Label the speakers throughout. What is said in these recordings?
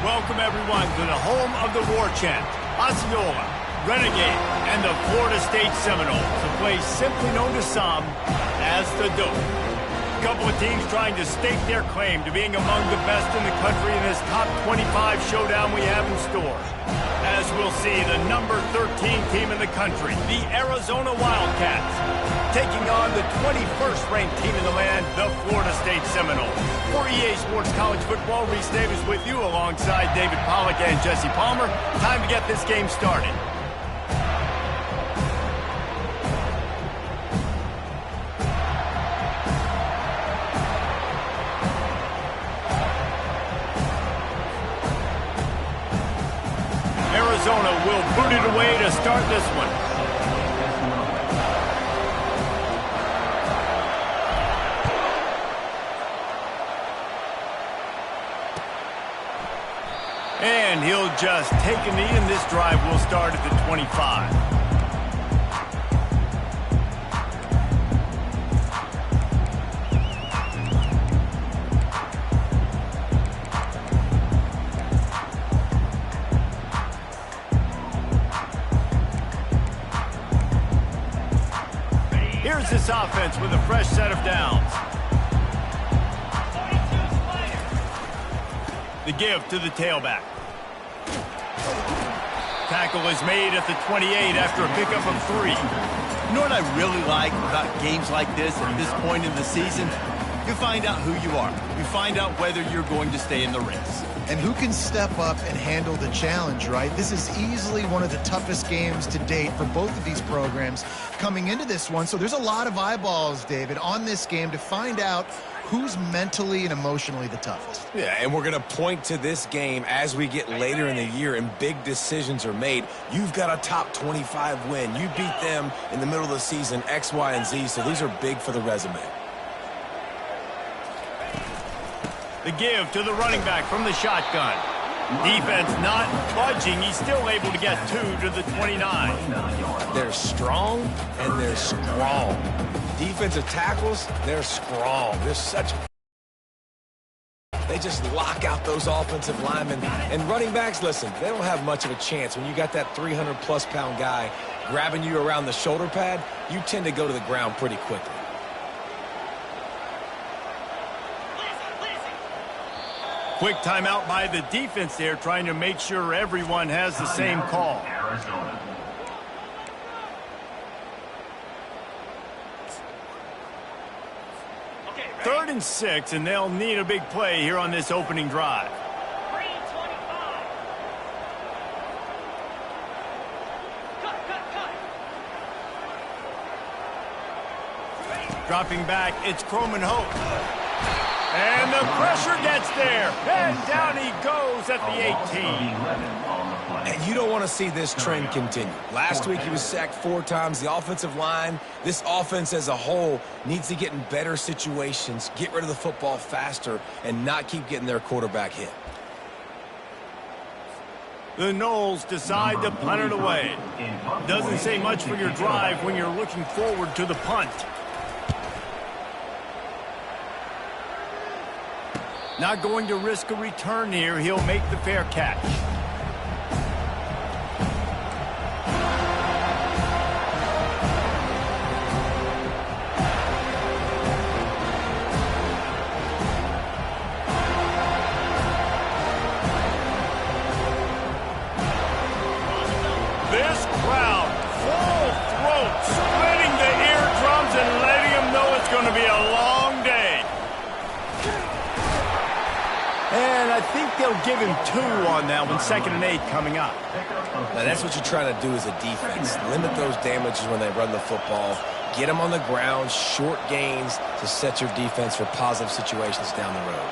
Speaker 1: Welcome, everyone, to the home of the War Chant, Osceola, Renegade, and the Florida State Seminoles, a place simply known to some as the Dope. A couple of teams trying to stake their claim to being among the best in the country in this top 25 showdown we have in store. As we'll see, the number 13 team in the country, the Arizona Wildcats, taking on the 21st ranked team in the land, the Florida State Seminoles. For EA Sports College Football, Reese Davis with you alongside David Pollack and Jesse Palmer. Time to get this game started. Arizona will boot it away to start this one. And he'll just take a knee, and this drive will start at the 25. Here's this offense with a fresh set of downs. The give to the tailback. Tackle is made at the 28 after a pickup of 3.
Speaker 2: You know what I really like about games like this at this point in the season? You find out who you are. You find out whether you're going to stay in the race.
Speaker 3: And who can step up and handle the challenge, right? This is easily one of the toughest games to date for both of these programs coming into this one. So there's a lot of eyeballs, David, on this game to find out who's mentally and emotionally the toughest.
Speaker 4: Yeah, and we're going to point to this game as we get later in the year and big decisions are made. You've got a top 25 win. You beat them in the middle of the season, X, Y, and Z, so these are big for the resume.
Speaker 1: The give to the running back from the shotgun. Defense not budging. He's still able to get 2 to the 29.
Speaker 4: They're strong and they're strong. Defensive tackles, they're strong. They're such... They just lock out those offensive linemen. And running backs, listen, they don't have much of a chance. When you got that 300-plus pound guy grabbing you around the shoulder pad, you tend to go to the ground pretty quickly.
Speaker 1: Quick timeout by the defense there, trying to make sure everyone has the same call. Third and 6, and they'll need a big play here on this opening drive. Dropping back, it's Croman Hope. And the pressure gets there. And down he goes at the 18.
Speaker 4: And you don't want to see this trend continue. Last week he was sacked 4 times. The offensive line, this offense as a whole, needs to get in better situations, get rid of the football faster, and not keep getting their quarterback hit.
Speaker 1: The Noles decide to punt it away. Doesn't say much for your drive when you're looking forward to the punt. Not going to risk a return here. He'll make the fair catch. This crowd, full throat, splitting the eardrums and letting them know it's going to be a long day. And I think they'll give him 2 on that one. 2nd and 8 coming up.
Speaker 4: Now that's what you're trying to do as a defense. Limit those damages when they run the football. Get them on the ground, short gains to set your defense for positive situations down the road.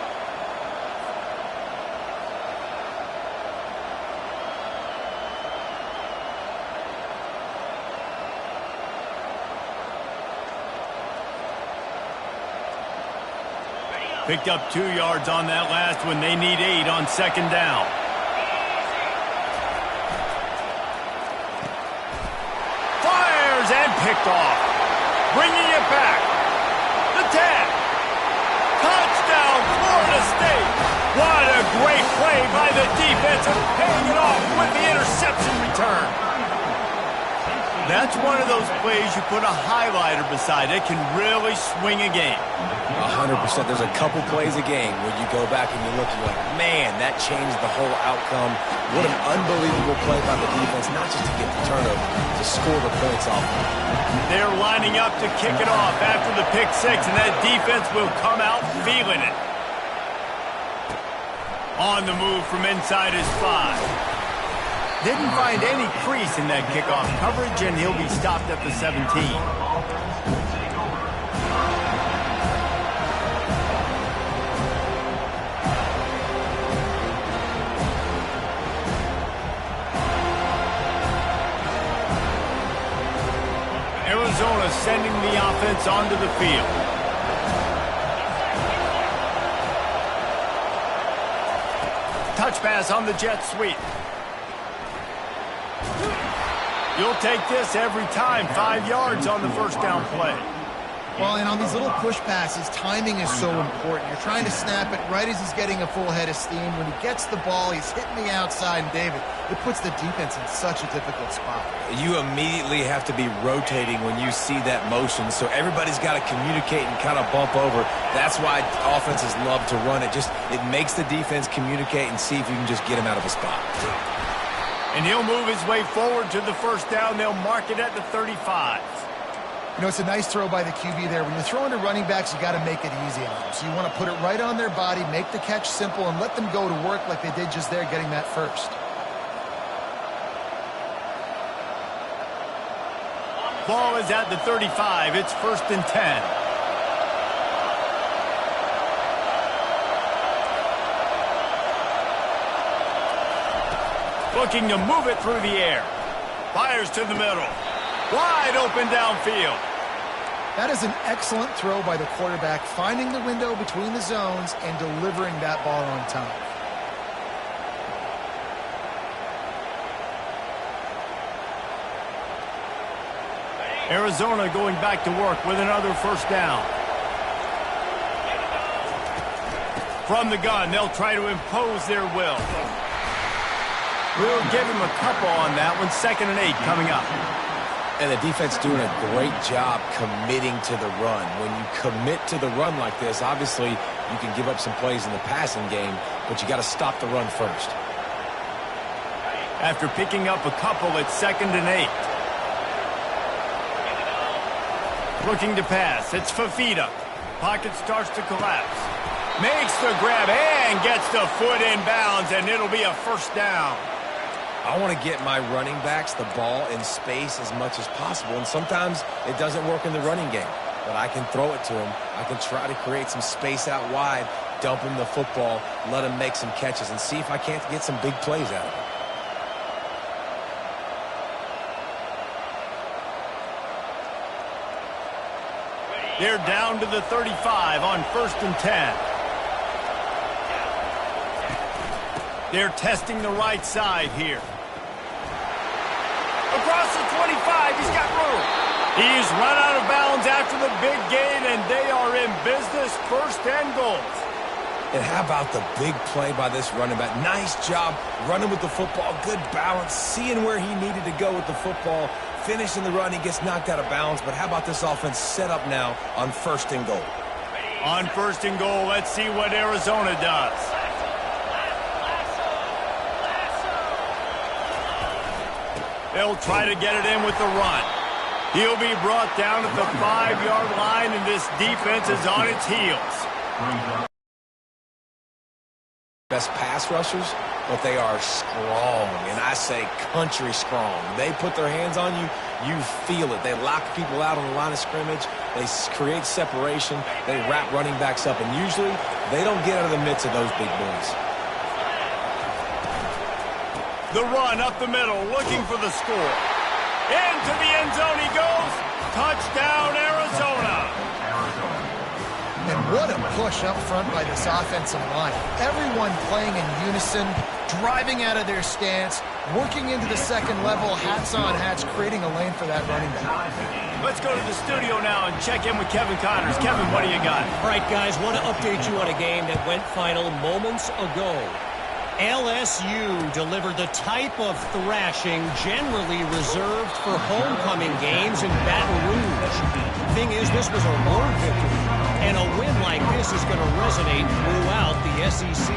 Speaker 1: Picked up 2 yards on that last one. They need 8 on 2nd down. Fires and picked off. Bringing it back. The 10. Touchdown, Florida State. What a great play by the defense and paying it off with the interception return. That's one of those plays you put a highlighter beside. It can really swing a game.
Speaker 4: 100%. There's a couple plays a game where you go back and you look and you're like, man, that changed the whole outcome. What an unbelievable play by the defense, not just to get the turnover, to score the points off.
Speaker 1: They're lining up to kick it off after the pick six, and that defense will come out feeling it. On the move from inside his 5. Didn't find any crease in that kickoff coverage, and he'll be stopped at the 17. Arizona sending the offense onto the field. Touch pass on the jet sweep. You'll take this every time. 5 yards on the first down play.
Speaker 3: Well, and on these little push passes, timing is so important. You're trying to snap it right as he's getting a full head of steam. When he gets the ball, he's hitting the outside, and David, it puts the defense in such a difficult spot.
Speaker 4: You immediately have to be rotating when you see that motion, so everybody's got to communicate and kind of bump over. That's why offenses love to run it. It makes the defense communicate and see if you can just get him out of a spot.
Speaker 1: And he'll move his way forward to the first down. They'll mark it at the 35.
Speaker 3: You know, it's a nice throw by the QB there. When you're throwing to running backs, you got to make it easy on them. So you want to put it right on their body, make the catch simple, and let them go to work like they did just there, getting that first.
Speaker 1: Ball is at the 35. It's 1st and 10. Looking to move it through the air. Fires to the middle. Wide open downfield.
Speaker 3: That is an excellent throw by the quarterback, finding the window between the zones and delivering that ball on time.
Speaker 1: Arizona going back to work with another first down. From the gun, they'll try to impose their will. We'll give him a couple on that one. 2nd and 8 coming up.
Speaker 4: And the defense doing a great job committing to the run. When you commit to the run like this, obviously you can give up some plays in the passing game, but you got to stop the run first.
Speaker 1: After picking up a couple, it's 2nd and 8. Looking to pass. It's Fafita. Pocket starts to collapse. Makes the grab and gets the foot in bounds, and it'll be a first down.
Speaker 4: I want to get my running backs the ball in space as much as possible, and sometimes it doesn't work in the running game, but I can throw it to them. I can try to create some space out wide, dump him the football, let him make some catches, and see if I can't get some big plays out of it.
Speaker 1: They're down to the 35 on 1st and 10. They're testing the right side here. Across the 25, he's got room. He's run out of bounds after the big gain, and they are in business. 1st and goal.
Speaker 4: And how about the big play by this running back? Nice job running with the football. Good balance, seeing where he needed to go with the football. Finishing the run, he gets knocked out of bounds. But how about this offense set up now on 1st and goal?
Speaker 1: On 1st and goal, let's see what Arizona does. They'll try to get it in with the run. He'll be brought down at the 5-yard line, and this defense is on its heels.
Speaker 4: Best pass rushers, but they are strong, and I say country strong. They put their hands on you, you feel it. They lock people out on the line of scrimmage. They create separation. They wrap running backs up, and usually they don't get out of the midst of those big boys.
Speaker 1: The run up the middle, looking for the score. Into the end zone he goes. Touchdown, Arizona.
Speaker 3: And what a push up front by this offensive line. Everyone playing in unison, driving out of their stance, working into the second level, hats on hats, creating a lane for that running back.
Speaker 1: Let's go to the studio now and check in with Kevin Connors. Kevin, what do you got?
Speaker 5: All right, guys, want to update you on a game that went final moments ago. LSU delivered the type of thrashing generally reserved for homecoming games in Baton Rouge. Thing is, this was a road victory, and a win like this is going to resonate throughout the SEC.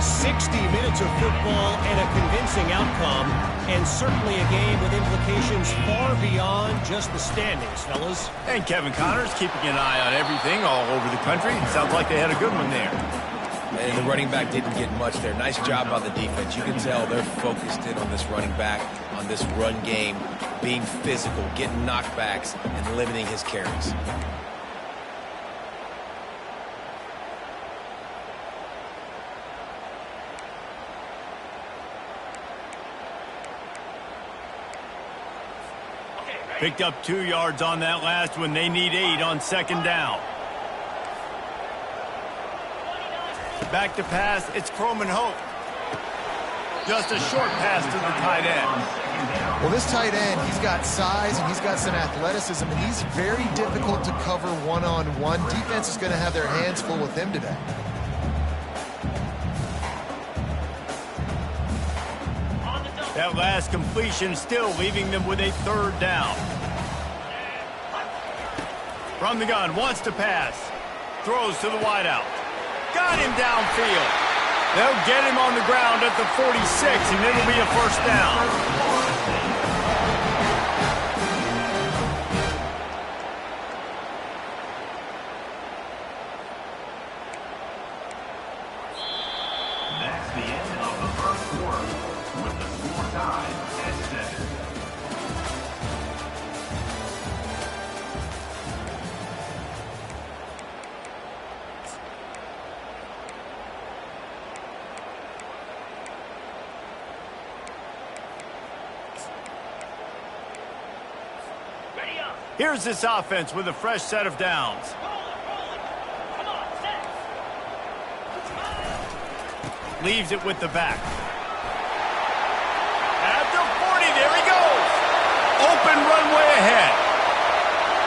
Speaker 5: 60 minutes of football and a convincing outcome, and certainly a game with implications far beyond just the standings, fellas.
Speaker 1: And Kevin Connors keeping an eye on everything all over the country. Sounds like they had a good one there.
Speaker 4: And the running back didn't get much there. Nice job by the defense. You can tell they're focused in on this running back, on this run game, being physical, getting knockbacks, and limiting his carries.
Speaker 1: Picked up 2 yards on that last one. They need 8 on second down. Back to pass. It's Croman Hope. Just a short pass to the tight end.
Speaker 3: Well, this tight end, he's got size and he's got some athleticism, and he's very difficult to cover one-on-one. Defense is going to have their hands full with him today.
Speaker 1: That last completion still leaving them with a third down. From the gun, wants to pass. Throws to the wideout. Got him downfield. They'll get him on the ground at the 46, and it'll be a first down. Here's this offense with a fresh set of downs. Leaves it with the back. At the 40, there he goes. Open runway ahead.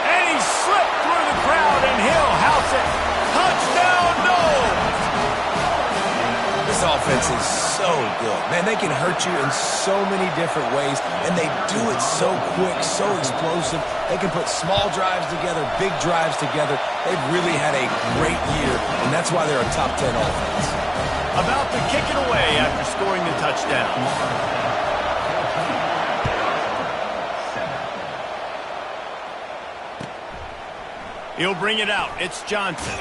Speaker 1: And he slipped through the crowd, and he'll house it. Touchdown, Noles!
Speaker 4: This offense is so good. Man, they can hurt you in so many different ways, and they do it so quick, so explosive. They can put small drives together, big drives together. They've really had a great year, and that's why they're a top 10 offense.
Speaker 1: About to kick it away after scoring the touchdown. He'll bring it out. It's Johnson.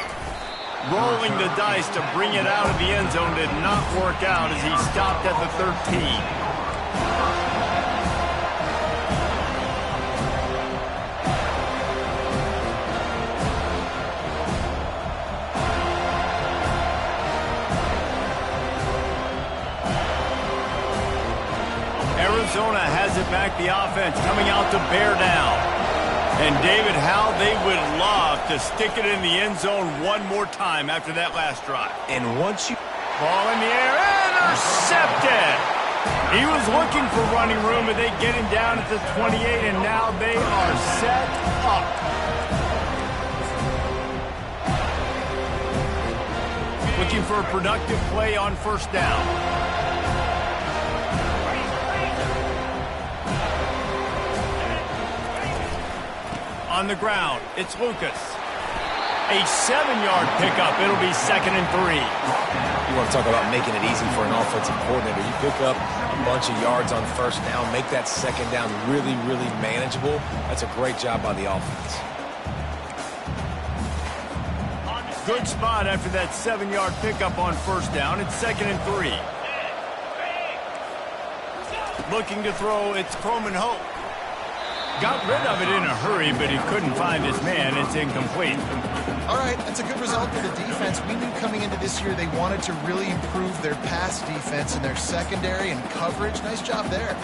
Speaker 1: Rolling the dice to bring it out of the end zone did not work out as he stopped at the 13. Arizona has it back, the offense coming out to bear down. And David, how they would love to stick it in the end zone one more time after that last drive.
Speaker 4: And once you...
Speaker 1: Ball in the air, intercepted! He was looking for running room, but they get him down at the 28, and now they are set up. Looking for a productive play on first down. On the ground, it's Lucas. A 7-yard pickup. It'll be 2nd and 3.
Speaker 4: You want to talk about making it easy for an offensive coordinator. You pick up a bunch of yards on first down, make that second down really, really manageable. That's a great job by the offense.
Speaker 1: Good spot after that 7-yard pickup on first down. It's 2nd and 3. Looking to throw, it's Croman Hope. Got rid of it in a hurry, but he couldn't find his man. It's incomplete.
Speaker 3: All right, that's a good result for the defense. We knew coming into this year they wanted to really improve their pass defense in their secondary and coverage. Nice job there.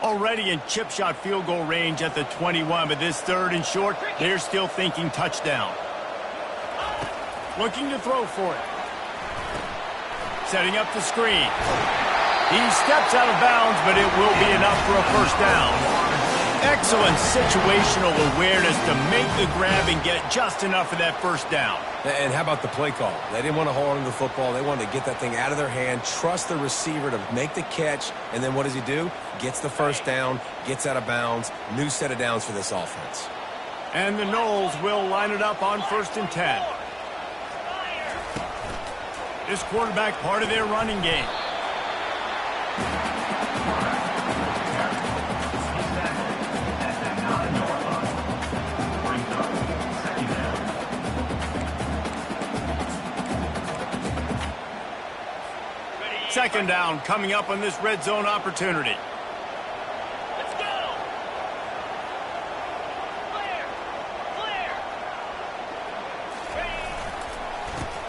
Speaker 1: Already in chip shot field goal range at the 21, but this 3rd and short, they're still thinking touchdown. Looking to throw for it. Setting up the screen. He steps out of bounds, but it will be enough for a first down. Excellent situational awareness to make the grab and get just enough of that first down.
Speaker 4: And how about the play call? They didn't want to hold on to the football. They wanted to get that thing out of their hand, trust the receiver to make the catch, and then what does he do? Gets the first down, gets out of bounds, new set of downs for this offense.
Speaker 1: And the Noles will line it up on 1st and 10. This quarterback part of their running game. Second down coming up on this red zone opportunity.
Speaker 6: Let's go. Clear.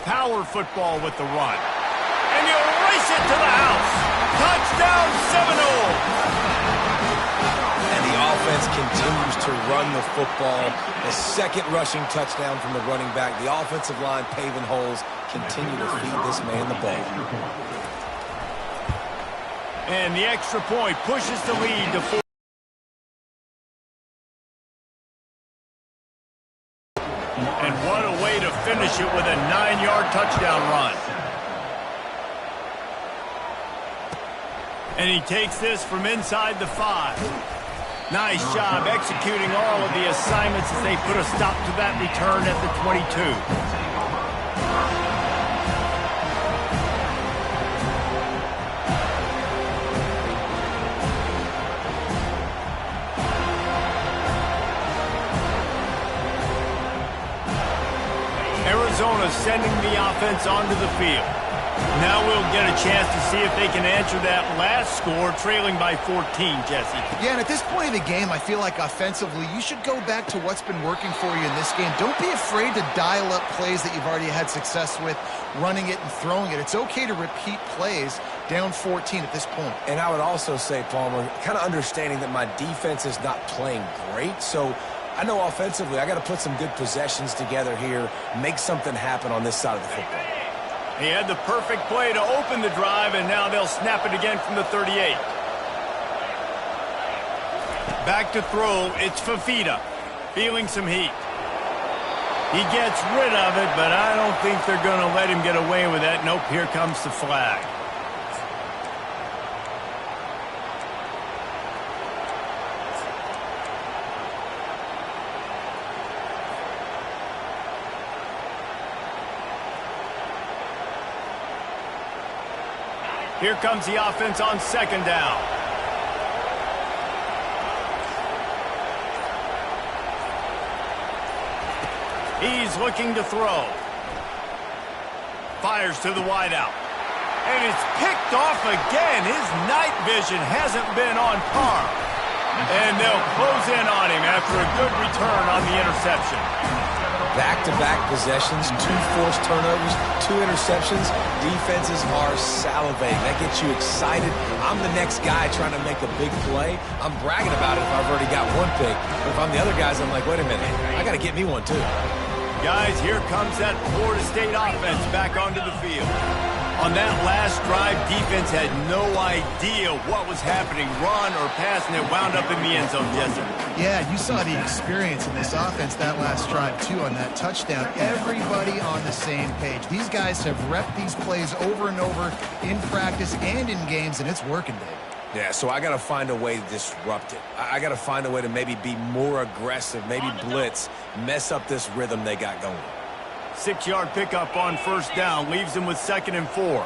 Speaker 1: Power football with the run. And he'll race it to the house. Touchdown Seminoles.
Speaker 4: And the offense continues to run the football. The 2nd rushing touchdown from the running back. The offensive line paving holes. Continue to feed this man the ball.
Speaker 1: And the extra point pushes the lead to 4. And what a way to finish it with a 9-yard touchdown run. And he takes this from inside the 5. Nice job executing all of the assignments as they put a stop to that return at the 22. Arizona sending the offense onto the field. Now we'll get a chance to see if they can answer that last score, trailing by 14, Jesse.
Speaker 3: Yeah, and at this point of the game, I feel like offensively, you should go back to what's been working for you in this game. Don't be afraid to dial up plays that you've already had success with, running it and throwing it. It's okay to repeat plays down 14 at this point. And I would also say, Palmer, kind of understanding that my defense is not playing great, so I know offensively I got to put some good possessions together here, make something happen on this side of the football.
Speaker 1: He had the perfect play to open the drive, and now they'll snap it again from the 38. Back to throw, it's Fafita, feeling some heat. He gets rid of it, but I don't think they're going to let him get away with that. Nope, here comes the flag. Here comes the offense on 2nd down. He's looking to throw. Fires to the wideout. And it's picked off again. His night vision hasn't been on par. And they'll close in on him after a good return on the interception.
Speaker 4: Back-to-back possessions, 2 forced turnovers, 2 interceptions. Defenses are salivating. That gets you excited. I'm the next guy trying to make a big play. I'm bragging about it if I've already got 1 pick. But if I'm the other guys, I'm like, wait a minute, I got to get me 1 too.
Speaker 1: Guys, here comes that Florida State offense back onto the field. On that last drive, defense had no idea what was happening, run or pass, and it wound up in the end zone, Jesse.
Speaker 3: Yeah, you saw the experience in this offense that last drive, too, on that touchdown. Everybody on the same page. These guys have repped these plays over and over in practice and in games, and it's working, Dave.
Speaker 4: Yeah, so I got to find a way to disrupt it. I got to find a way to maybe be more aggressive, maybe blitz, mess up this rhythm they got going.
Speaker 1: 6-yard pickup on 1st down, leaves them with 2nd and 4.
Speaker 6: 6-9-1,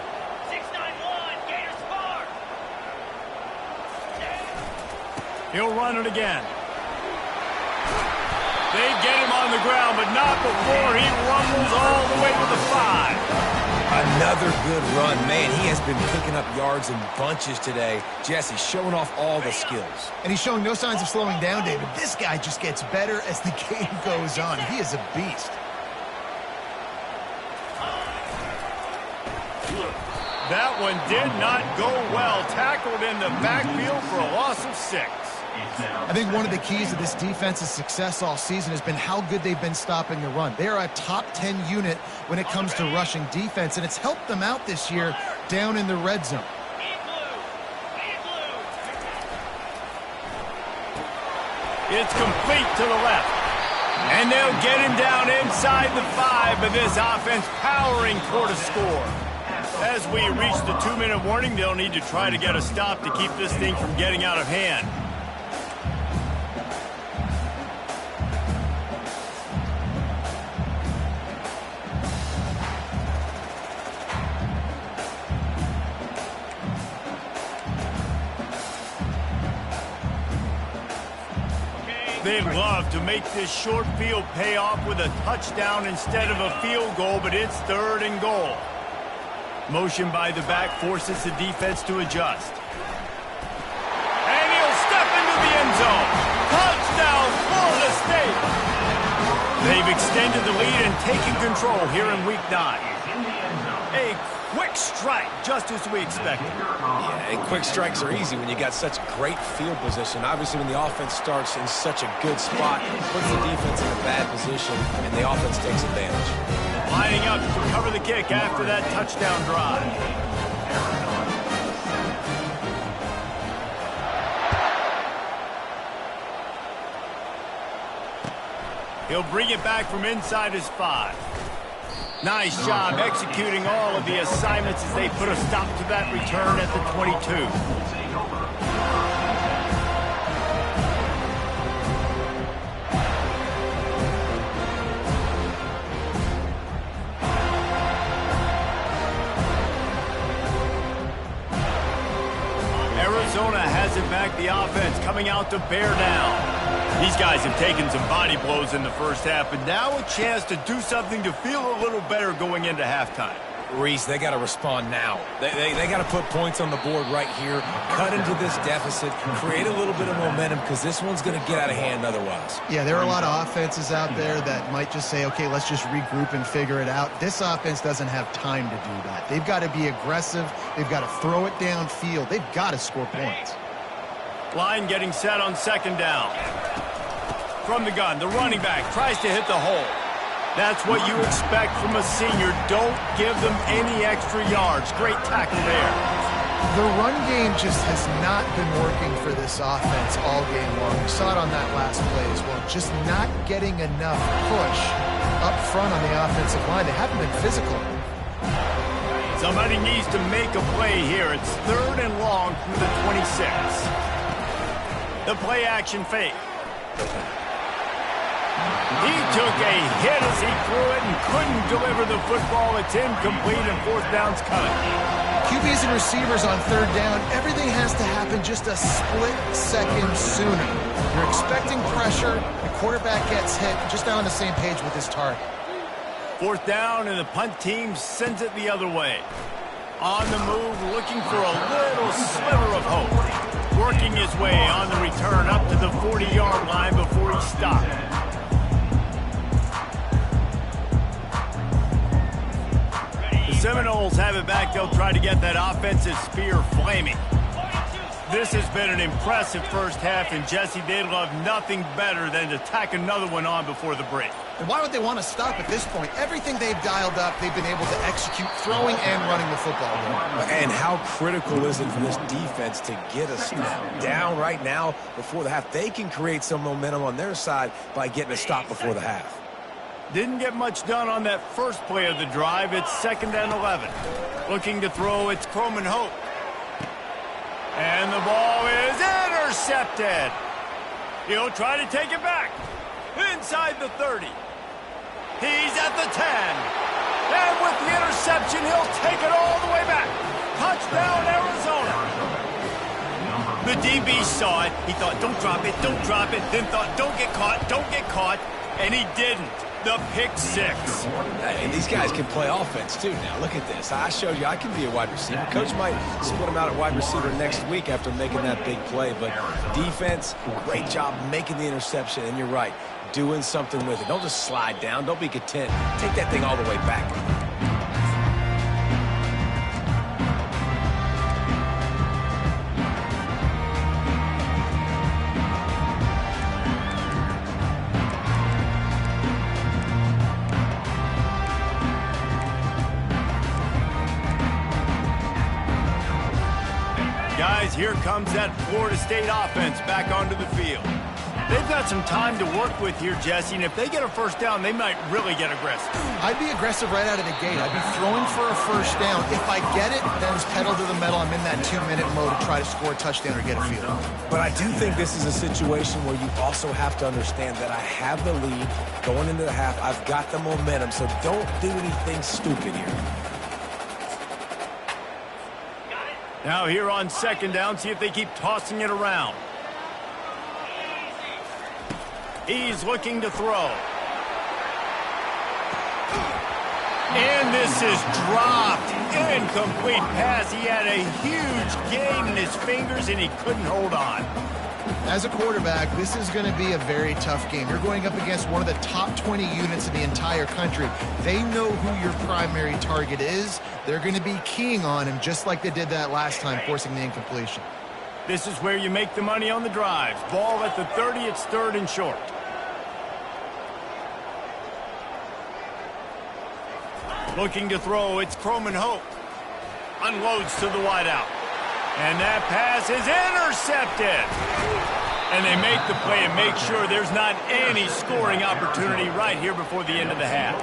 Speaker 6: Gators spark.
Speaker 1: He'll run it again. They get him on the ground, but not before he rumbles all the way to the 5.
Speaker 4: Another good run. Man, he has been picking up yards in bunches today. Jesse showing off all the skills.
Speaker 3: And he's showing no signs of slowing down, David. This guy just gets better as the game goes on. He is a beast.
Speaker 1: That one did not go well. Tackled in the backfield for a loss of 6.
Speaker 3: I think one of the keys to this defense's success all season has been how good they've been stopping the run. They are a top 10 unit when it comes to rushing defense, and it's helped them out this year down in the red zone.
Speaker 1: It's complete to the left. And they'll get him down inside the 5, but this offense powering toward a score. As we reach the 2-minute warning, they'll need to try to get a stop to keep this thing from getting out of hand. They'd love to make this short field pay off with a touchdown instead of a field goal, but it's 3rd and goal. Motion by the back forces the defense to adjust. And he'll step into the end zone. Touchdown, Florida State! They've extended the lead and taken control here in Week 9. A quick strike, just as we expected.
Speaker 4: Yeah, and quick strikes are easy when you got such great field position. Obviously, when the offense starts in such a good spot, it puts the defense in a bad position, and the offense takes advantage.
Speaker 1: Lining up to cover the kick after that touchdown drive. He'll bring it back from inside his 5. Nice job executing all of the assignments as they put a stop to that return at the 22. Arizona has it back, the offense coming out to bear down. These guys have taken some body blows in the first half, but now a chance to do something to feel a little better going into halftime.
Speaker 4: Reese, they got to respond now. They got to put points on the board right here, cut into this deficit, create a little bit of momentum, because this one's going to get out of hand otherwise.
Speaker 3: Yeah, there are a lot of offenses out there that might just say, okay, let's just regroup and figure it out. This offense doesn't have time to do that. They've got to be aggressive. They've got to throw it downfield. They've got to score points.
Speaker 1: Line getting set on 2nd down. From the gun, the running back tries to hit the hole. That's what you expect from a senior. Don't give them any extra yards. Great tackle there.
Speaker 3: The run game just has not been working for this offense all game long. We saw it on that last play as well. Just not getting enough push up front on the offensive line. They haven't been physical.
Speaker 1: Somebody needs to make a play here. It's 3rd and long from the 26. The play action fake. He took a hit as he threw it and couldn't deliver the football. It's incomplete and 4th down's coming.
Speaker 3: QBs and receivers on 3rd down, everything has to happen just a split second sooner. You're expecting pressure, the quarterback gets hit, just not on the same page with his target.
Speaker 1: 4th down, and the punt team sends it the other way. On the move, looking for a little sliver of hope. Working his way on the return up to the 40-yard line before he stopped. The Seminoles have it back. They'll try to get that offensive spear flaming. This has been an impressive first half, and Jesse, they'd love nothing better than to tack another one on before the break.
Speaker 3: And why would they want to stop at this point? Everything they've dialed up, they've been able to execute throwing and running the football.
Speaker 4: And how critical is it for this defense to get a stop down right now before the half? They can create some momentum on their side by getting a stop before the half.
Speaker 1: Didn't get much done on that first play of the drive. It's 2nd and 11. Looking to throw, it's Croman Hope. And the ball is intercepted. He'll try to take it back. Inside the 30. He's at the 10. And with the interception, he'll take it all the way back. Touchdown, Arizona. The DB saw it. He thought, don't drop it, don't drop it. Then thought, don't get caught. And he didn't. The pick 6.
Speaker 4: And these guys can play offense, too. Now, look at this. I showed you I can be a wide receiver. Coach might split him out at wide receiver next week after making that big play. But defense, great job making the interception. And you're right, doing something with it. Don't just slide down. Don't be content. Take that thing all the way back.
Speaker 1: as here comes that Florida State offense back onto the field. They've got some time to work with here, Jesse, and if they get a first down, they might really get aggressive.
Speaker 3: I'd be aggressive right out of the gate. I'd be throwing for a first down. If I get it, then it's pedal to the metal. I'm in that 2-minute mode to try to score a touchdown or get a field.
Speaker 4: But I do think this is a situation where you also have to understand that I have the lead going into the half. I've got the momentum, so don't do anything stupid here.
Speaker 1: Now here on second down, see if they keep tossing it around. He's looking to throw. And this is dropped. Incomplete pass. He had a huge gain in his fingers, and he couldn't hold on.
Speaker 3: As a quarterback, this is going to be a very tough game. You're going up against one of the top 20 units in the entire country. They know who your primary target is. They're going to be keying on him just like they did that last time, forcing the incompletion.
Speaker 1: This is where you make the money on the drives. Ball at the 30, it's third and short. Looking to throw, it's Croman Hope. Unloads to the wideout. And that pass is intercepted. And they make the play and make sure there's not any scoring opportunity right here before the end of the half.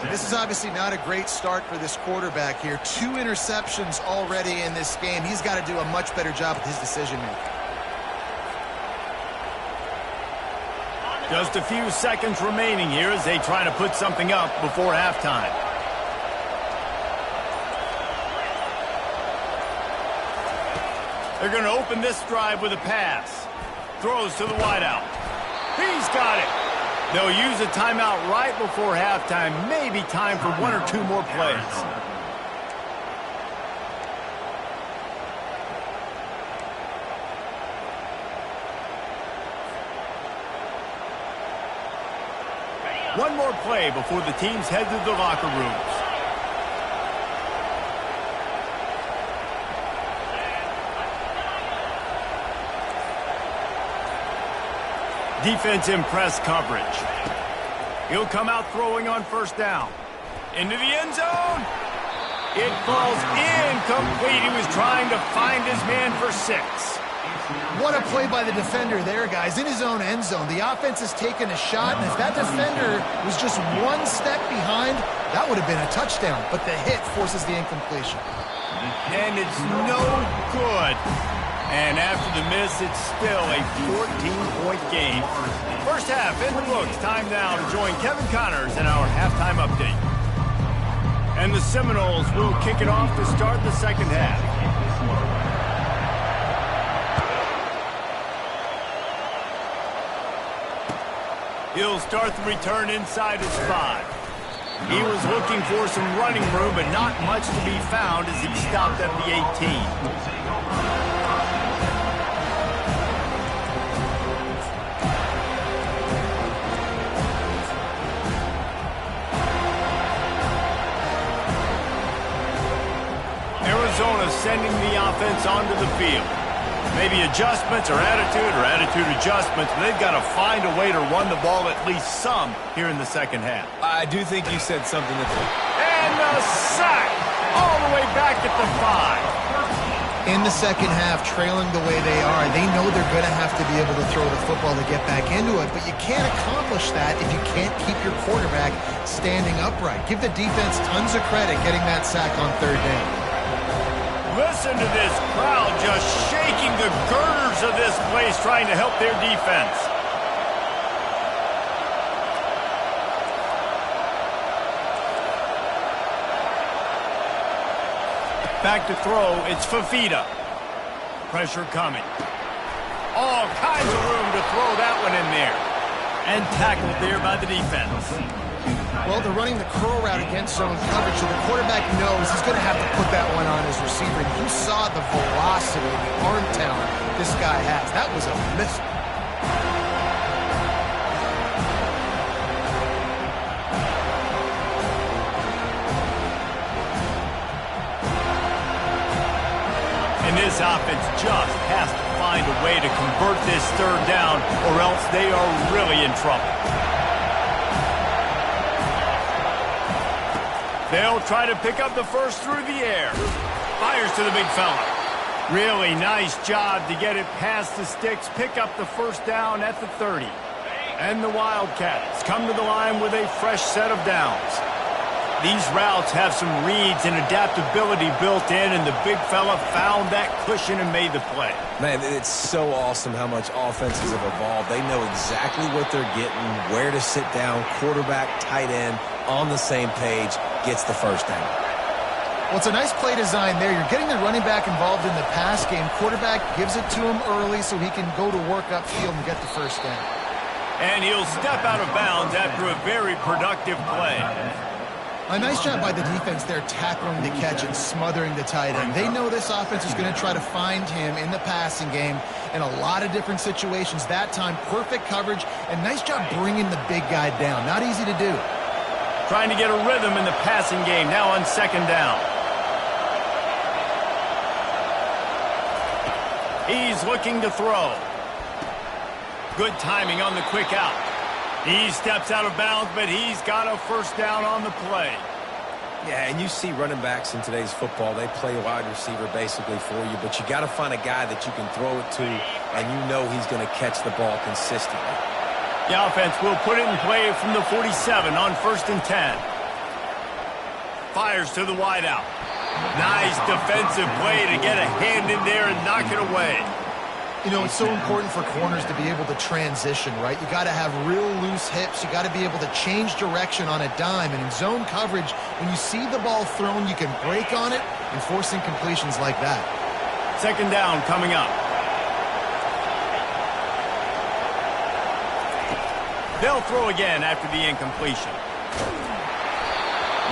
Speaker 3: This is obviously not a great start for this quarterback here. 2 interceptions already in this game. He's got to do a much better job with his decision-making.
Speaker 1: Just a few seconds remaining here as they try to put something up before halftime. They're going to open this drive with a pass. Throws to the wideout. He's got it. They'll use a timeout right before halftime. Maybe time for 1 or 2 more plays. One more play before the teams head to the locker rooms. Defense in press coverage. He'll come out throwing on first down. Into the end zone. It falls incomplete. He was trying to find his man for 6.
Speaker 3: What a play by the defender there, guys. In his own end zone. The offense has taken a shot, and if that defender was just 1 step behind, that would have been a touchdown. But the hit forces the incompletion.
Speaker 1: And it's no good. And after the miss, it's still a 14-point game. First half in the books. Time now to join Kevin Connors in our halftime update. And the Seminoles will kick it off to start the second half. He'll start the return inside his 5. He was looking for some running room, but not much to be found as he stopped at the 18. Arizona sending the offense onto the field. Maybe adjustments or attitude adjustments, but they've got to find a way to run the ball at least some here in the second half.
Speaker 4: I do think you said something that's...
Speaker 1: And a sack all the way back at the 5.
Speaker 3: In the second half, trailing the way they are, they know they're going to have to be able to throw the football to get back into it, but you can't accomplish that if you can't keep your quarterback standing upright. Give the defense tons of credit getting that sack on third down.
Speaker 1: Listen to this crowd just shaking the girders of this place trying to help their defense. Back to throw, it's Fafita. Pressure coming. All kinds of room to throw that one in there. And tackled there by the defense.
Speaker 3: Well, they're running the curl route against zone coverage, so the quarterback knows he's going to have to put that one on his receiver. And you saw the velocity, the arm talent this guy has. That was a missile.
Speaker 1: And this offense just has to find a way to convert this third down, or else they are really in trouble. They'll try to pick up the first through the air. Fires to the big fella. Really nice job to get it past the sticks, pick up the first down at the 30. And the Wildcats come to the line with a fresh set of downs. These routes have some reads and adaptability built in, and the big fella found that cushion and made the play.
Speaker 4: Man, it's so awesome how much offenses have evolved. They know exactly what they're getting, where to sit down, quarterback, tight end, on the same page, gets the first down.
Speaker 3: Well, it's a nice play design there. You're getting the running back involved in the pass game. Quarterback gives it to him early so he can go to work upfield and get the first down.
Speaker 1: And he'll step out of bounds after a very productive play.
Speaker 3: A nice job by the defense there tackling the catch and smothering the tight end. They know this offense is going to try to find him in the passing game in a lot of different situations. That time, perfect coverage, and nice job bringing the big guy down. Not easy to do.
Speaker 1: Trying to get a rhythm in the passing game now on second down. He's looking to throw. Good timing on the quick out. He steps out of bounds, but he's got a first down on the play.
Speaker 4: Yeah, and you see running backs in today's football, they play wide receiver basically for you, but you got to find a guy that you can throw it to, and you know he's going to catch the ball consistently.
Speaker 1: The offense will put it in play from the 47 on 1st and 10. Fires to the wideout. Nice defensive play to get a hand in there and knock it away.
Speaker 3: You know, it's so important for corners to be able to transition, right? You got to have real loose hips. You got to be able to change direction on a dime. And in zone coverage, when you see the ball thrown, you can break on it and force incompletions like that.
Speaker 1: Second down coming up. They'll throw again after the incompletion.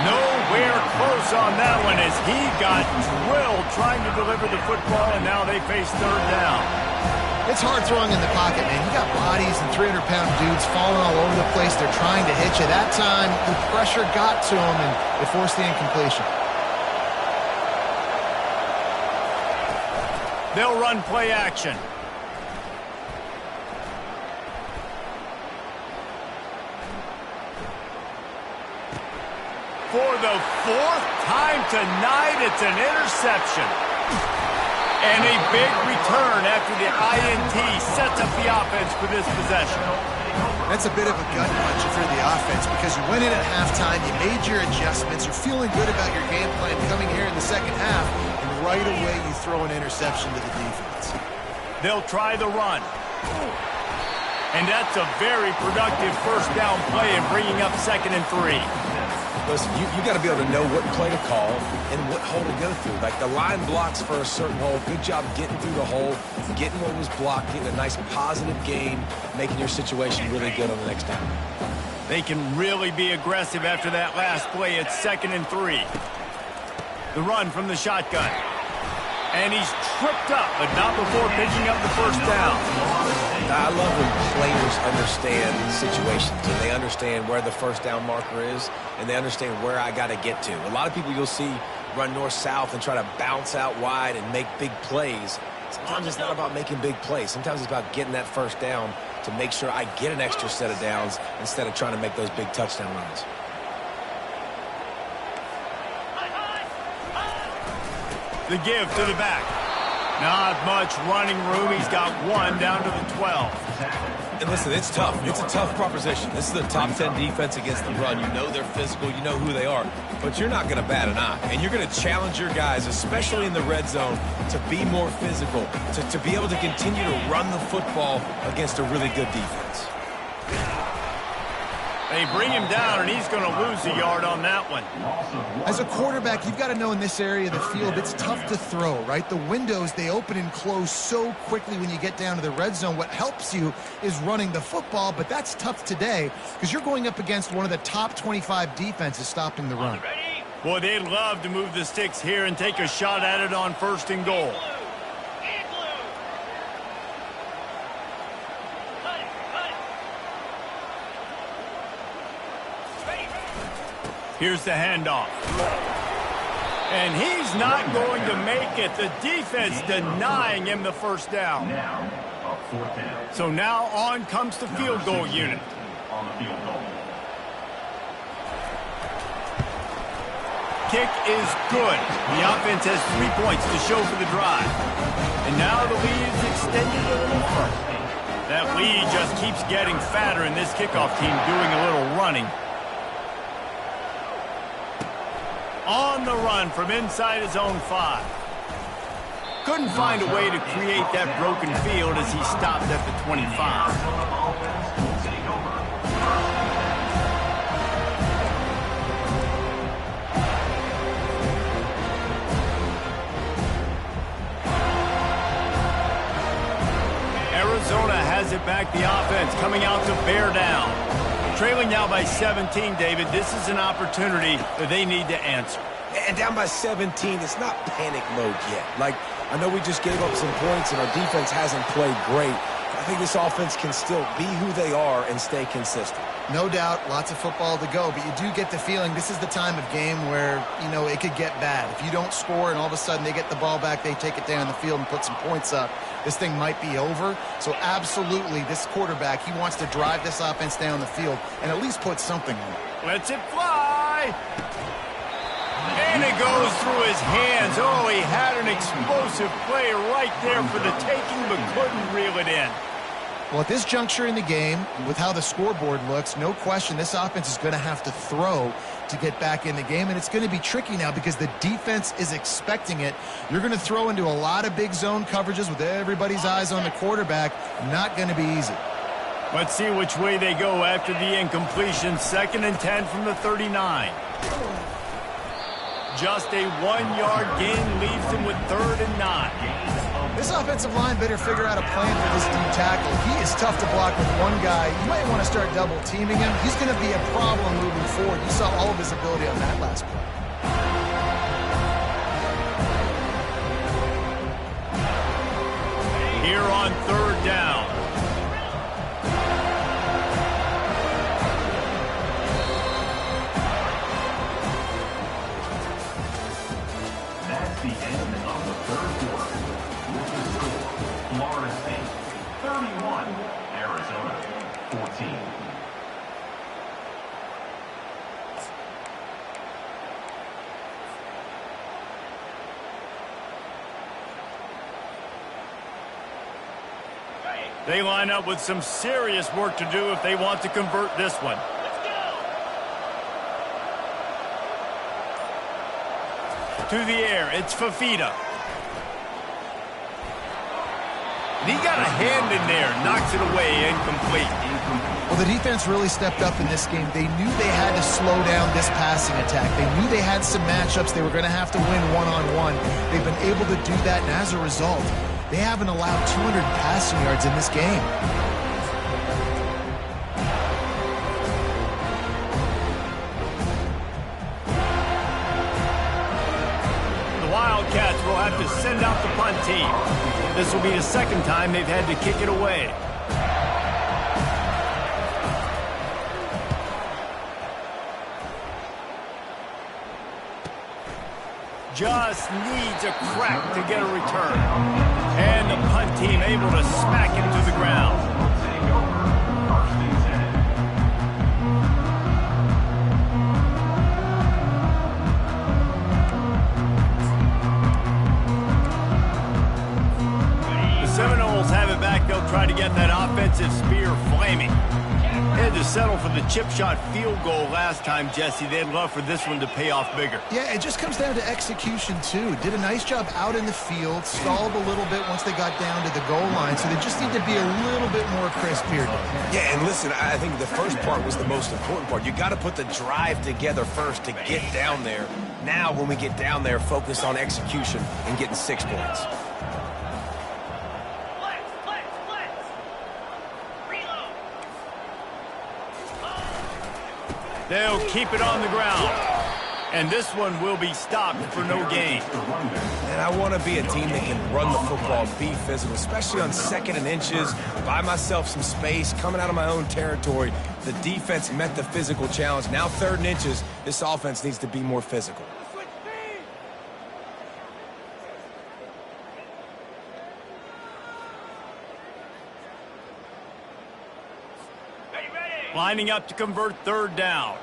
Speaker 1: Nowhere close on that one as he got drilled trying to deliver the football, and now they face third down.
Speaker 3: It's hard throwing in the pocket, man. You got bodies and 300-pound dudes falling all over the place. They're trying to hit you. That time, the pressure got to them, and it forced the incompletion.
Speaker 1: They'll run play action. For the 4th time tonight, it's an interception. And a big return after the INT sets up the offense for this possession.
Speaker 3: That's a bit of a gut punch for the offense because you went in at halftime, you made your adjustments, you're feeling good about your game plan coming here in the second half, and right away you throw an interception to the defense.
Speaker 1: They'll try the run. And that's a very productive first down play in bringing up 2nd and 3.
Speaker 4: Listen, you got to be able to know what play to call and what hole to go through. Like the line blocks for a certain hole. Good job getting through the hole, getting what was blocked, getting a nice positive gain, making your situation really good on the next down.
Speaker 1: They can really be aggressive after that last play at 2nd and 3. The run from the shotgun. And he's tripped up, but not before picking up the first down.
Speaker 4: I love when players understand situations and they understand where the first down marker is and they understand where I got to get to. A lot of people you'll see run north-south and try to bounce out wide and make big plays. Sometimes it's not about making big plays. Sometimes it's about getting that first down to make sure I get an extra set of downs instead of trying to make those big touchdown runs.
Speaker 1: The give to the back. Not much running room. He's got one down to the 12.
Speaker 4: And listen, it's tough. It's a tough proposition. This is the top 10 defense against the run. You know they're physical. You know who they are. But you're not going to bat an eye. And you're going to challenge your guys, especially in the red zone, to be more physical, to be able to continue to run the football against a really good defense.
Speaker 1: They bring him down, and he's going to lose a yard on that one.
Speaker 3: As a quarterback, you've got to know in this area of the field, it's tough to throw, right? The windows, they open and close so quickly when you get down to the red zone. What helps you is running the football, but that's tough today because you're going up against one of the top 25 defenses stopping the run.
Speaker 1: Boy, they'd love to move the sticks here and take a shot at it on 1st and goal. Here's the handoff. And he's not going to make it. The defense denying him the first down. So now on comes the field goal unit. kick is good. The offense has 3 points to show for the drive. And now the lead is extended a little further. That lead just keeps getting fatter, and this kickoff team doing a little running. On the run from inside his own 5. Couldn't find a way to create that broken field as he stopped at the 25. Arizona has it back, the offense coming out to bear down. Trailing now by 17, David. This is an opportunity that they need to answer.
Speaker 4: And down by 17, it's not panic mode yet. Like, I know we just gave up some points and our defense hasn't played great. I think this offense can still be who they are and stay consistent.
Speaker 3: No doubt, lots of football to go, but you do get the feeling this is the time of game where, you know, it could get bad. If you don't score and all of a sudden they get the ball back, they take it down the field and put some points up, this thing might be over. So absolutely, this quarterback, he wants to drive this offense down the field and at least put something on it.
Speaker 1: Lets it fly. And it goes through his hands. Oh, he had an explosive play right there for the taking, but couldn't reel it in.
Speaker 3: Well, at this juncture in the game, with how the scoreboard looks, no question this offense is going to have to throw to get back in the game, and it's going to be tricky now because the defense is expecting it. You're going to throw into a lot of big zone coverages with everybody's eyes on the quarterback. Not going to be easy.
Speaker 1: Let's see which way they go after the incompletion. 2nd and 10 from the 39. Just a 1-yard gain leaves them with 3rd and 9.
Speaker 3: This offensive line better figure out a plan for this deep tackle. He is tough to block with one guy. You might want to start double teaming him. He's going to be a problem moving forward. You saw all of his ability on that last play.
Speaker 1: Here on 3rd down.
Speaker 7: That's the end of the 3rd quarter. With the score, Florida State 31, Arizona 14.
Speaker 1: They line up with some serious work to do if they want to convert this one. To the air, it's Fafita. And he got a hand in there, knocks it away, incomplete.
Speaker 3: Well, the defense really stepped up in this game. They knew they had to slow down this passing attack. They knew they had some matchups they were going to have to win one-on-one. They've been able to do that, and as a result, they haven't allowed 200 passing yards in this game.
Speaker 1: Wildcats will have to send out the punt team. This will be the 2nd time they've had to kick it away. Just needs a crack to get a return. And the punt team able to smack him to the ground. Seminoles have it back. They'll try to get that offensive spear flaming. They had to settle for the chip shot field goal last time, Jesse. They'd love for this one to pay off bigger.
Speaker 3: Yeah, it just comes down to execution, too. Did a nice job out in the field, stalled a little bit once they got down to the goal line, so they just need to be a little bit more crisp here.
Speaker 4: Yeah, and listen, I think the first part was the most important part. You got to put the drive together first to get down there. Now, when we get down there, focus on execution and getting 6 points.
Speaker 1: They'll keep it on the ground. And this one will be stopped for no gain.
Speaker 4: And I want to be a team that can run the football, be physical, especially on 2nd and inches, buy myself some space, coming out of my own territory. The defense met the physical challenge. Now 3rd and inches, this offense needs to be more physical.
Speaker 1: Lining up to convert 3rd down.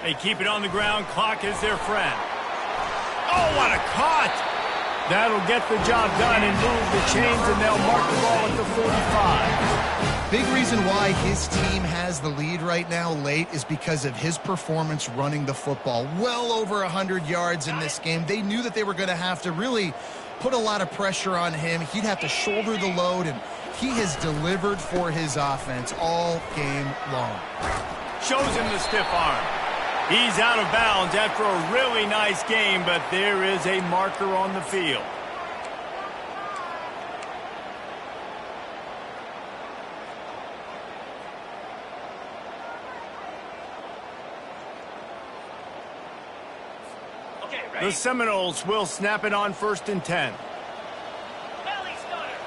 Speaker 1: They keep it on the ground. Clock is their friend. Oh, what a cut! That'll get the job done and move the chains, and they'll mark the ball at the 45.
Speaker 3: Big reason why his team has the lead right now late is because of his performance running the football. Well over 100 yards in this game. They knew that they were going to have to really put a lot of pressure on him. He'd have to shoulder the load, and he has delivered for his offense all game long.
Speaker 1: Shows him the stiff arm. He's out of bounds after a really nice game, but there is a marker on the field.
Speaker 6: Okay, ready?
Speaker 1: The Seminoles will snap it on 1st and 10.
Speaker 6: Belly stunner.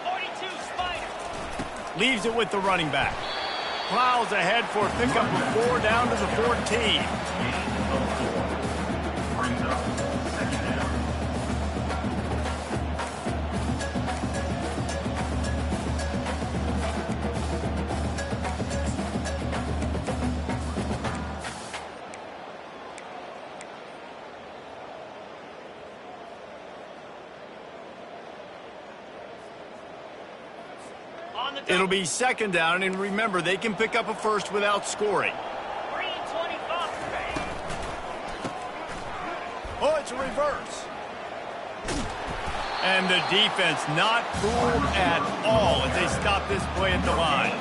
Speaker 6: 42 spider.
Speaker 1: Leaves it with the running back. Plows ahead for a pickup of 4 down to the 14.
Speaker 7: Gain of 4. Brings up 2nd down.
Speaker 6: On the
Speaker 1: It'll be 2nd down, and remember, they can pick up a first without scoring.
Speaker 6: green 25.
Speaker 1: Oh, it's a reverse. And the defense not fooled at all as they stop this play at the line.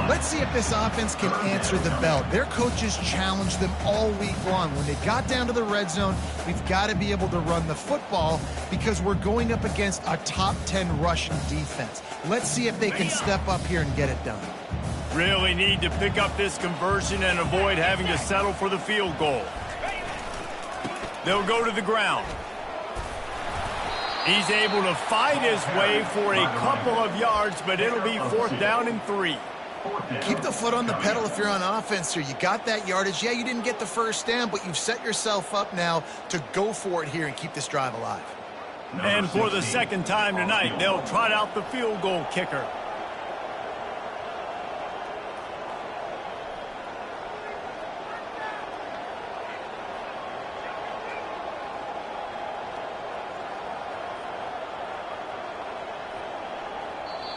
Speaker 3: Let's see if this offense can answer the bell. Their coaches challenged them all week long. When they got down to the red zone, we've got to be able to run the football because we're going up against a top 10 rushing defense. Let's see if they can step up here and get it done.
Speaker 1: Really need to pick up this conversion and avoid having to settle for the field goal. They'll go to the ground. He's able to fight his way for a couple of yards, but it'll be 4th down and 3.
Speaker 3: Keep the foot on the pedal if you're on offense here. You got that yardage. Yeah, you didn't get the first down, but you've set yourself up now to go for it here and keep this drive alive.
Speaker 1: And for the 2nd time tonight, they'll trot out the field goal kicker.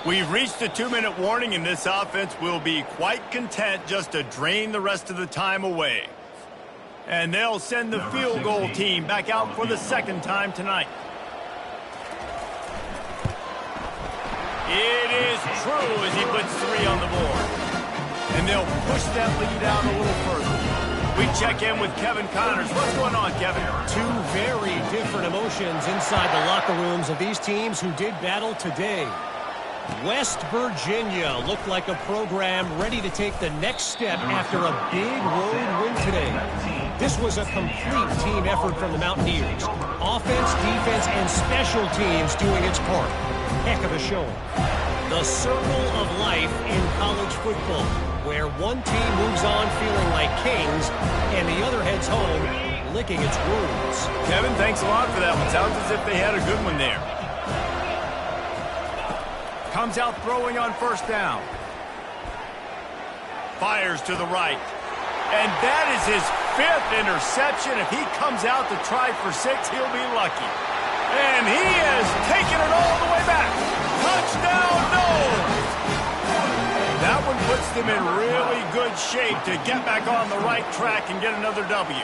Speaker 1: We've reached a 2-minute warning, and this offense will be quite content just to drain the rest of the time away. And they'll send the field goal team back out for the 2nd time tonight. It is true as he puts 3 on the board. And they'll push that lead out a little further. We check in with Kevin Connors. What's going on, Kevin?
Speaker 5: 2 very different emotions inside the locker rooms of these teams who did battle today. West Virginia looked like a program ready to take the next step after a big road win today. This was a complete team effort from the Mountaineers. Offense, defense, and special teams doing its part. Heck of a show. The circle of life in college football, where one team moves on feeling like kings and the other heads home licking its wounds.
Speaker 1: Kevin, thanks a lot for that one. Sounds as if they had a good one there. Comes out throwing on 1st down. Fires to the right. And that is his 5th interception. If he comes out to try for 6, he'll be lucky. And he has taken it all the way back. Touchdown, Noles! That one puts them in really good shape to get back on the right track and get another W.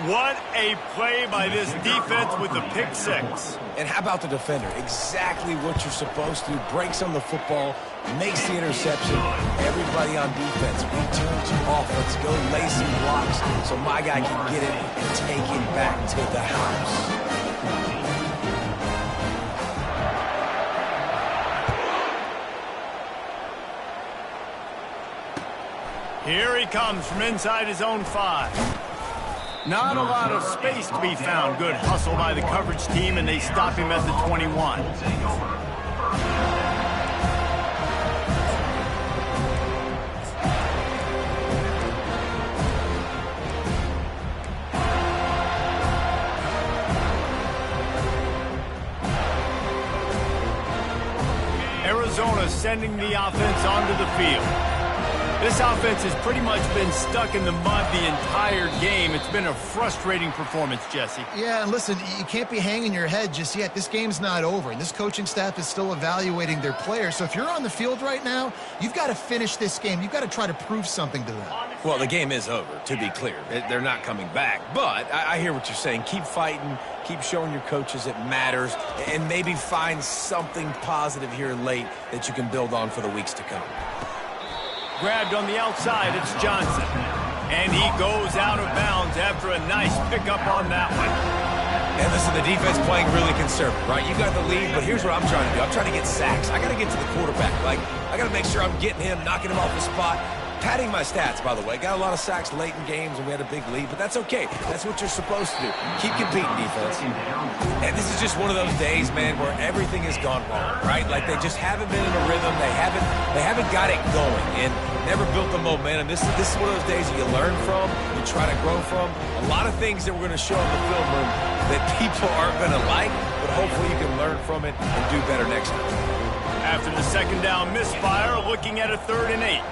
Speaker 1: What a play by this defense with the pick 6.
Speaker 4: And how about the defender? Exactly what you're supposed to do. Breaks on the football, makes the interception. Everybody on defense, return to offense. Go lay some blocks so my guy can get it and take it back to the house.
Speaker 1: Here he comes from inside his own 5. Not a lot of space to be found. Good hustle by the coverage team, and they stop him at the 21. Arizona sending the offense onto the field. This offense has pretty much been stuck in the mud the entire game. It's been a frustrating performance, Jesse.
Speaker 3: Yeah, and listen, you can't be hanging your head just yet. This game's not over, and this coaching staff is still evaluating their players. So if you're on the field right now, you've got to finish this game. You've got to try to prove something to them.
Speaker 4: Well, the game is over, to be clear. They're not coming back. But I hear what you're saying. Keep fighting. Keep showing your coaches it matters. And maybe find something positive here late that you can build on for the weeks to come.
Speaker 1: Grabbed on the outside, it's Johnson. And he goes out of bounds after a nice pickup on that one.
Speaker 4: And listen, the defense playing really conservative, right? You got the lead, but here's what I'm trying to do. I'm trying to get sacks. I got to get to the quarterback. Like, I got to make sure I'm getting him, knocking him off the spot. Padding my stats, by the way. Got a lot of sacks late in games, and we had a big lead, but that's okay. That's what you're supposed to do. Keep competing, defense. And this is just one of those days, man, where everything has gone wrong, right? Like, they just haven't been in a rhythm. They haven't got it going and never built the momentum. This is one of those days that you learn from, you try to grow from. A lot of things that we're going to show in the film room that people aren't going to like, but hopefully you can learn from it and do better next time.
Speaker 1: After the second down misfire, looking at a 3rd and 8.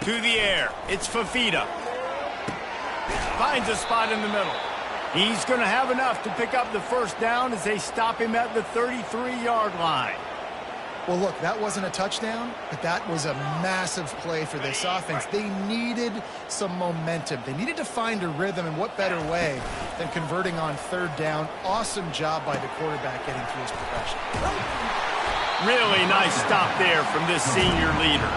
Speaker 1: To the air, it's Fafita. Finds a spot in the middle. He's going to have enough to pick up the first down as they stop him at the 33-yard line.
Speaker 3: Well, look, that wasn't a touchdown, but that was a massive play for this offense. They needed some momentum. They needed to find a rhythm, and what better way than converting on 3rd down. Awesome job by the quarterback getting through his progression.
Speaker 1: Really nice stop there from this senior leader.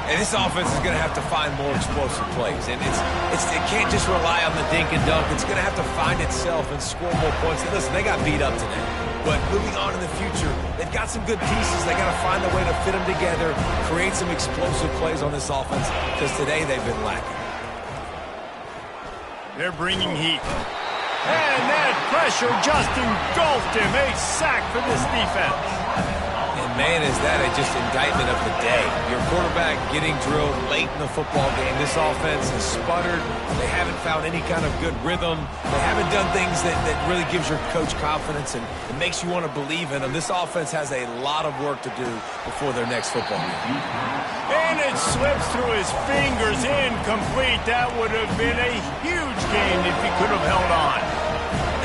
Speaker 4: And this offense is going to have to find more explosive plays. And it can't just rely on the dink and dunk. It's going to have to find itself and score more points. And listen, they got beat up today. But moving on in the future, they've got some good pieces. They got to find a way to fit them together, create some explosive plays on this offense, because today they've been lacking.
Speaker 1: They're bringing heat. And that pressure just engulfed him. A sack for this defense.
Speaker 4: And man, is that just indictment of the day. Your quarterback getting drilled late in the football game. This offense has sputtered. They haven't found any kind of good rhythm. They haven't done things that really gives your coach confidence and it makes you want to believe in them. This offense has a lot of work to do before their next football game.
Speaker 1: And it slips through his fingers, incomplete. That would have been a huge game if he could have held on.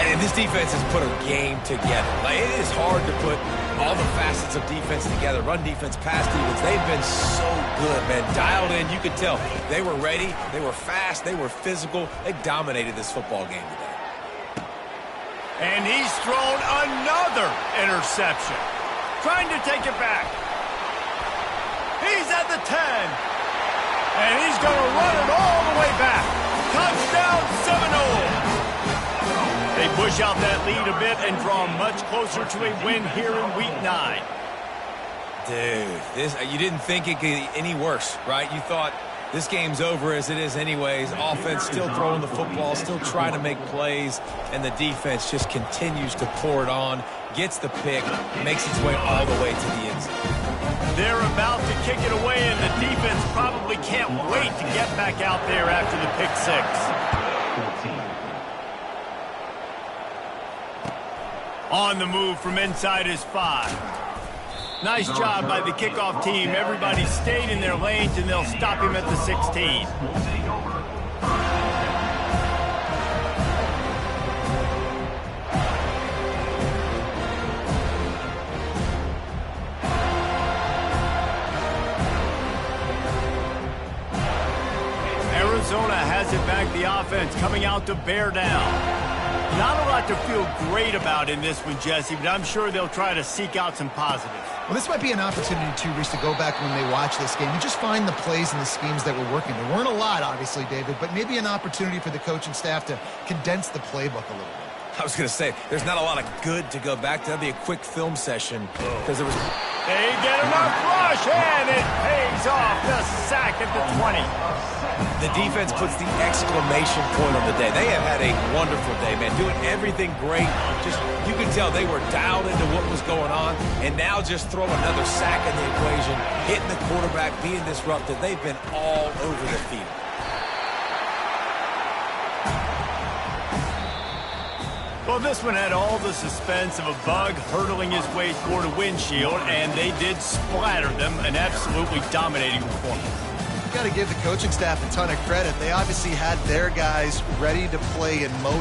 Speaker 4: And this defense has put a game together. Like, it is hard to put all the facets of defense together. Run defense, pass defense. They've been so good, man. Dialed in. You could tell they were ready. They were fast. They were physical. They dominated this football game today.
Speaker 1: And he's thrown another interception. Trying to take it back. He's at the 10. And he's going to run it all the way back. Touchdown Seminole. They push out that lead a bit and draw much closer to a win here in Week 9.
Speaker 4: Dude, you didn't think it could get any worse, right? You thought this game's over as it is anyways. Offense still throwing the football, still trying to make plays, and the defense just continues to pour it on, gets the pick, makes its way all the way to the end zone.
Speaker 1: They're about to kick it away, and the defense probably can't wait to get back out there after the pick six.
Speaker 7: 14.
Speaker 1: On the move from inside his 5. Nice job by the kickoff team. Everybody stayed in their lanes, and they'll stop him at the 16.
Speaker 7: Will take over.
Speaker 1: Arizona has it back, the offense coming out to bear down. Not a lot to feel great about in this one, Jesse, but I'm sure they'll try to seek out some positives.
Speaker 3: Well, this might be an opportunity, too, Reese, to go back when they watch this game and just find the plays and the schemes that were working. There weren't a lot, obviously, David, but maybe an opportunity for the coaching staff to condense the playbook a little bit.
Speaker 4: I was going to say, there's not a lot of good to go back to. That'd be a quick film session because there was...
Speaker 1: They get enough rush, and it pays off. The sack at the 20.
Speaker 4: The defense puts the exclamation point on the day. They have had a wonderful day, man, doing everything great. Just, you can tell they were dialed into what was going on, and now just throw another sack in the equation, hitting the quarterback, being disrupted. They've been all over the field.
Speaker 1: Well, this one had all the suspense of a bug hurtling his way toward a windshield, and they did splatter them. An absolutely dominating performance.
Speaker 3: You got to give the coaching staff a ton of credit. They obviously had their guys ready to play in motion.